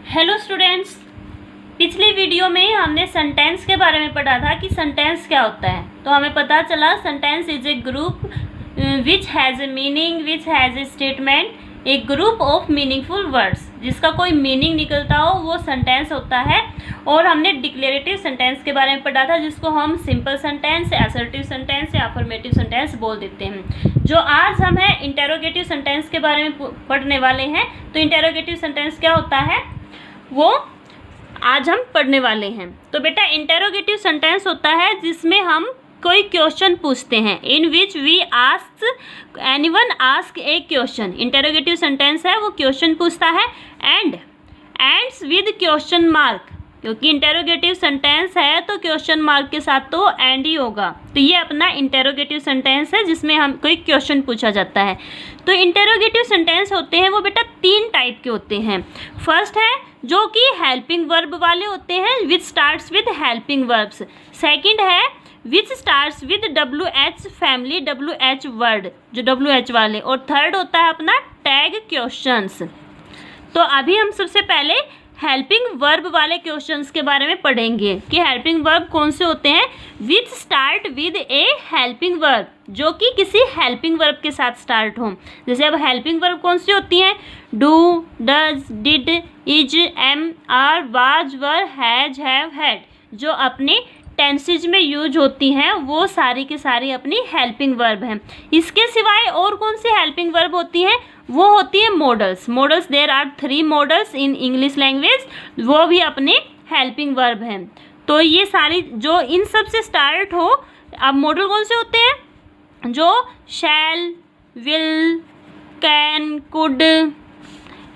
Hello students, पिछले video में हमने सेंटेंस के बारे में पढ़ा था कि सेंटेंस क्या होता है। तो हमें पता चला sentence is a group which has a meaning, which has a statement, A group of meaningful words, जिसका कोई मीनिंग निकलता हो वो सेंटेंस होता है। और हमने डिक्लेरेटिव सेंटेंस के बारे में पढ़ा था, जिसको हम सिंपल सेंटेंस, असर्टिव सेंटेंस या अफर्मेटिव सेंटेंस बोल देते हैं। जो आज हम है इंटेरोगेटिव सेंटेंस के बारे में पढ़ने वाले हैं। तो इंटेरोगेटिव सेंटेंस क्या होता है वो आज हम पढ़ने वाले हैं। तो बेटा इंटेरोगेटिव सेंटेंस होता है जिसमें हम कोई क्वेश्चन पूछते हैं, in which we ask anyone ask a question. Interrogative sentence है वो क्वेश्चन पूछता है and ends with question mark, क्योंकि इंटेरोगेटिव सेंटेंस है तो क्वेश्चन मार्क के साथ तो एंड ही होगा। तो ये अपना इंटेरोगेटिव सेंटेंस है जिसमें हम कोई क्वेश्चन पूछा जाता है। तो इंटेरोगेटिव सेंटेंस होते हैं वो बेटा 3 टाइप के होते हैं। फर्स्ट है जो कि हेल्पिंग वर्ब वाले होते हैं, which starts with helping verbs. Second है which starts with WH family, WH word, जो WH वाले। और थर्ड होता है अपना टैग क्वेश्चंस। तो अभी हम सबसे पहले हेल्पिंग वर्ब वाले क्वेश्चंस के बारे में पढ़ेंगे कि हेल्पिंग वर्ब कौन से होते हैं। Which start with A helping verb, जो कि किसी हेल्पिंग वर्ब के साथ स्टार्ट हो। जैसे अब हेल्पिंग वर्ब कौन सी होती हैं, do, does, did, is, am, are, was, were, has, have, had, जो अपने टेंसेज में यूज होती हैं वो सारी की सारी अपनी हेल्पिंग वर्ब हैं। इसके सिवाय और कौन सी हेल्पिंग वर्ब होती हैं, वो होती है models. Models there are 3 models in English language, वो भी अपने हेल्पिंग वर्ब हैं। तो ये सारी जो इन सब से स्टार्ट हो। अब मॉडल कौन से होते हैं, जो shall, will, can, could,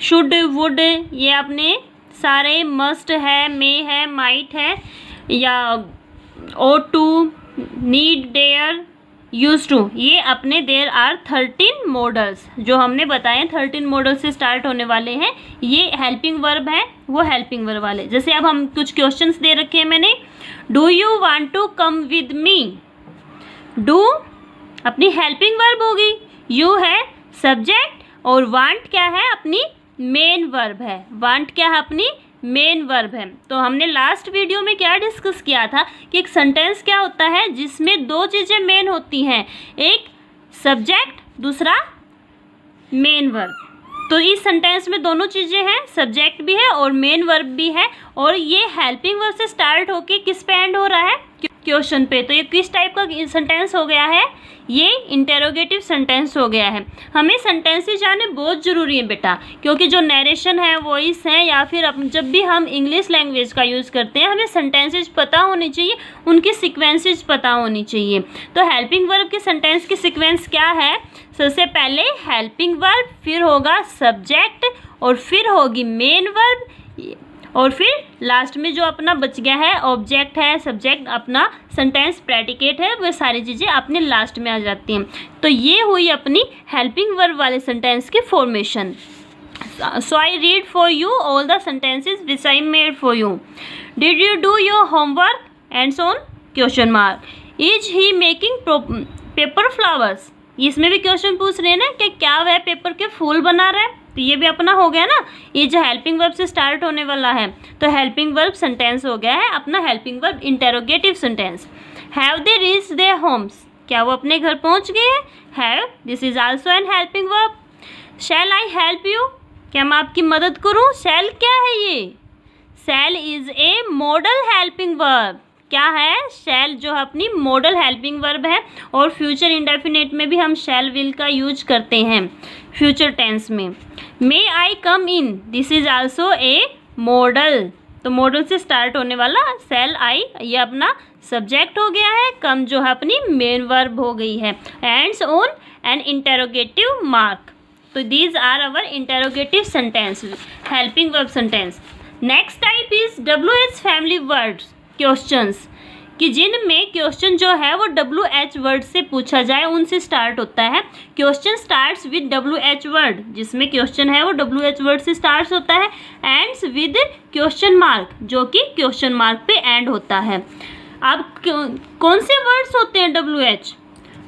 should, would, ये अपने सारे मस्ट है, मे है, माइट है, या ought to, need, dare, used to, ये अपने देयर आर 13 मॉडल्स जो हमने बताए 13 मॉडल से स्टार्ट होने वाले हैं। ये हेल्पिंग वर्ब है, वो हेल्पिंग वर्ब वाले। जैसे अब हम कुछ क्वेश्चंस दे रखे हैं मैंने, do you want to come with me. Do अपनी हेल्पिंग वर्ब होगी, यू है सब्जेक्ट, और वांट क्या है, अपनी मेन वर्ब है। वांट क्या है, अपनी मेन वर्ब है। तो हमने लास्ट वीडियो में क्या डिस्कस किया था कि एक सेंटेंस क्या होता है जिसमें 2 चीज़ें मेन होती हैं, एक सब्जेक्ट, दूसरा मेन वर्ब। तो इस सेंटेंस में दोनों चीज़ें हैं, सब्जेक्ट भी है और मेन वर्ब भी है। और ये हेल्पिंग वर्ब से स्टार्ट होके किस पे एंड हो रहा है, क्वेश्चन पे। तो ये किस टाइप का सेंटेंस हो गया है, ये इंटेरोगेटिव सेंटेंस हो गया है। हमें सेंटेंसेस जाने बहुत ज़रूरी है बेटा, क्योंकि जो नरेशन है, वॉइस है, या फिर जब भी हम इंग्लिश लैंग्वेज का यूज़ करते हैं हमें सेंटेंसेस पता होनी चाहिए, उनकी सीक्वेंसेस पता होनी चाहिए। तो हेल्पिंग वर्ब के सेंटेंस की सीक्वेंस क्या है, सबसे पहले हेल्पिंग वर्ब, फिर होगा सब्जेक्ट, और फिर होगी मेन वर्ब, और फिर लास्ट में जो अपना बच गया है ऑब्जेक्ट है, सब्जेक्ट, अपना सेंटेंस प्रेडिकेट है, वो सारी चीज़ें अपने लास्ट में आ जाती हैं। तो ये हुई अपनी हेल्पिंग वर्ब वाले सेंटेंस की formation. So I read for you all the sentences which I made for you. Did you do your homework and so on, question mark. Is he making paper flowers, इसमें भी question पूछ रहे हैं ना कि क्या वह पेपर के फूल बना रहा है। तो ये भी अपना हो गया ना, ये जो हेल्पिंग वर्ब से स्टार्ट होने वाला है। तो हेल्पिंग वर्ब सेंटेंस हो गया है अपना helping verb interrogative sentence. Have they reached their homes, क्या वो अपने घर पहुंच गए हैं। Have, this is also an helping verb. Shall I help you, क्या मैं आपकी मदद करूं। शैल क्या है ये, shall is a modal helping verb. क्या है, शैल जो अपनी मॉडल हेल्पिंग वर्ब है। और फ्यूचर इंडेफिनिट में भी हम शैल विल का यूज करते हैं फ्यूचर टेंस में। May I come in, this is also a modal. तो मॉडल से स्टार्ट होने वाला शैल आई, ये अपना सब्जेक्ट हो गया है, कम जो है अपनी मेन वर्ब हो गई है, ends on an interrogative mark. तो these are our interrogative sentence, helping verb sentence. Next type is WH family words questions, कि जिनमें क्वेश्चन जो है वो WH वर्ड से पूछा जाए, उनसे स्टार्ट होता है। Question starts with WH word, जिसमें क्वेश्चन है वो WH वर्ड से स्टार्ट होता है। एंड्स विद क्वेश्चन मार्क, जो कि क्वेश्चन मार्क पे एंड होता है। अब कौन से वर्ड्स होते हैं WH,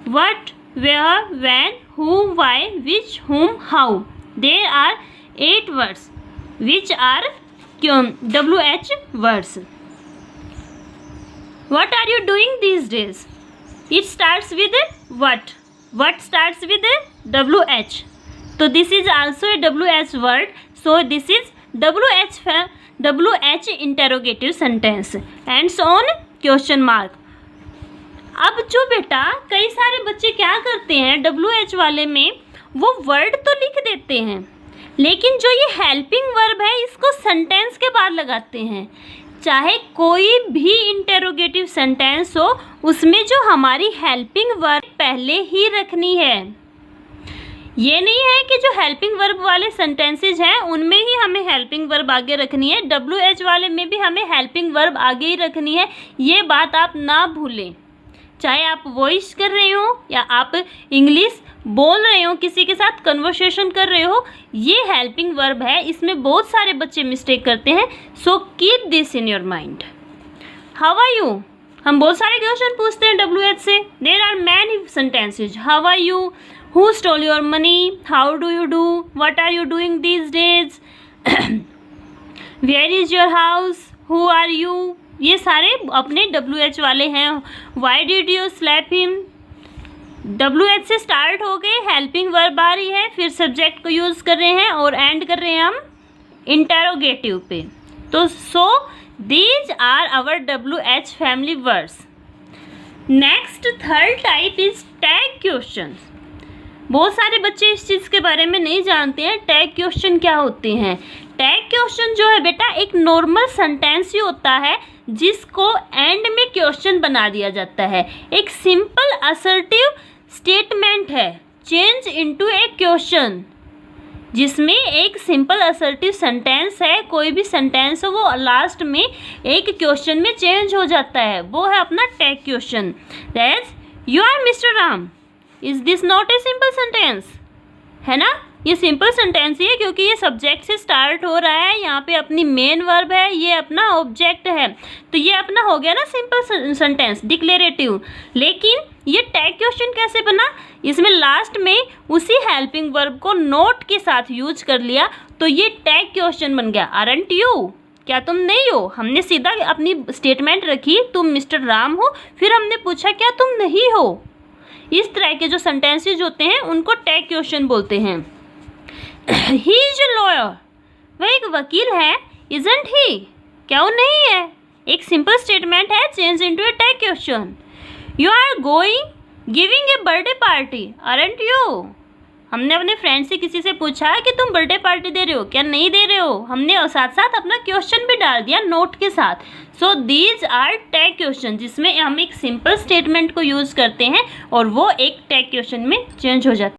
what, where, when, who, why, which, whom, how. There are 8 words which are WH words. What are you doing these days? It starts with what? What starts with WH? So this is also a WH word. So this is WH interrogative sentence. Ends on question mark. अब जो बेटा कई सारे बच्चे क्या करते हैं WH वाले में, वो वर्ड तो लिख देते हैं, लेकिन जो ये हेल्पिंग वर्ब है इसको सेंटेंस के बाद लगाते हैं। चाहे कोई भी इंटेरोगेटिव सेंटेंस हो, उसमें जो हमारी हेल्पिंग वर्ब पहले ही रखनी है। ये नहीं है कि जो हेल्पिंग वर्ब वाले सेंटेंसेज हैं उनमें ही हमें हेल्पिंग वर्ब आगे रखनी है, WH वाले में भी हमें हेल्पिंग वर्ब आगे ही रखनी है। ये बात आप ना भूलें। चाहे आप वॉइस कर रहे हो या आप इंग्लिश बोल रहे हो, किसी के साथ कन्वर्सेशन कर रहे हो, ये हेल्पिंग वर्ब है। इसमें बहुत सारे बच्चे मिस्टेक करते हैं। So keep this in your mind. How are you, हम बहुत सारे क्वेश्चन पूछते हैं WH से। There are many sentences. How are you, who stole your money, how do you do, what are you doing these days, where is your house, who are you, ये सारे अपने WH वाले हैं। Why did you slap him, WH से start हो गए, helping verb आ रही है, फिर सब्जेक्ट को यूज़ कर रहे हैं और एंड कर रहे हैं हम इंटेरोगेटिव पे। तो so these are our WH family words. Next third type is tag question. बहुत सारे बच्चे इस चीज़ के बारे में नहीं जानते हैं, टैग क्वेश्चन क्या होते हैं। टैग क्वेश्चन जो है बेटा एक नॉर्मल सेंटेंस ही होता है जिसको एंड में क्वेश्चन बना दिया जाता है। एक सिंपल असर्टिव स्टेटमेंट है चेंज इनटू ए क्वेश्चन, जिसमें एक सिंपल असर्टिव सेंटेंस है, कोई भी सेंटेंस हो वो लास्ट में एक क्वेश्चन में चेंज हो जाता है, वो है अपना tag question. That's you are mister Ram, is this not a simple sentence, है ना। ये सिंपल सेंटेंस ही है क्योंकि ये सब्जेक्ट से स्टार्ट हो रहा है, यहाँ पे अपनी मेन वर्ब है, ये अपना ऑब्जेक्ट है, तो ये अपना हो गया ना सिंपल सेंटेंस डिक्लेरेटिव। लेकिन ये टैग क्वेश्चन कैसे बना, इसमें लास्ट में उसी हेल्पिंग वर्ब को नोट के साथ यूज कर लिया, तो ये टैग क्वेश्चन बन गया। आरंट यू, क्या तुम नहीं हो। हमने सीधा अपनी स्टेटमेंट रखी, तुम मिस्टर राम हो, फिर हमने पूछा क्या तुम नहीं हो। इस तरह के जो सेंटेंसेज होते हैं उनको टैग क्वेश्चन बोलते हैं। ही इज ए लॉयर, वह एक वकील है। इजंट ही, क्या वो नहीं है। एक सिंपल स्टेटमेंट है change into a tag question. You are going giving a birthday party, aren't you. हमने अपने फ्रेंड से किसी से पूछा कि तुम बर्थडे पार्टी दे रहे हो, क्या नहीं दे रहे हो। हमने साथ साथ अपना क्वेश्चन भी डाल दिया नोट के साथ। सो दीज आर टैग क्वेश्चन, जिसमें हम एक सिंपल स्टेटमेंट को यूज़ करते हैं और वो एक टैग क्वेश्चन में चेंज हो जाता है।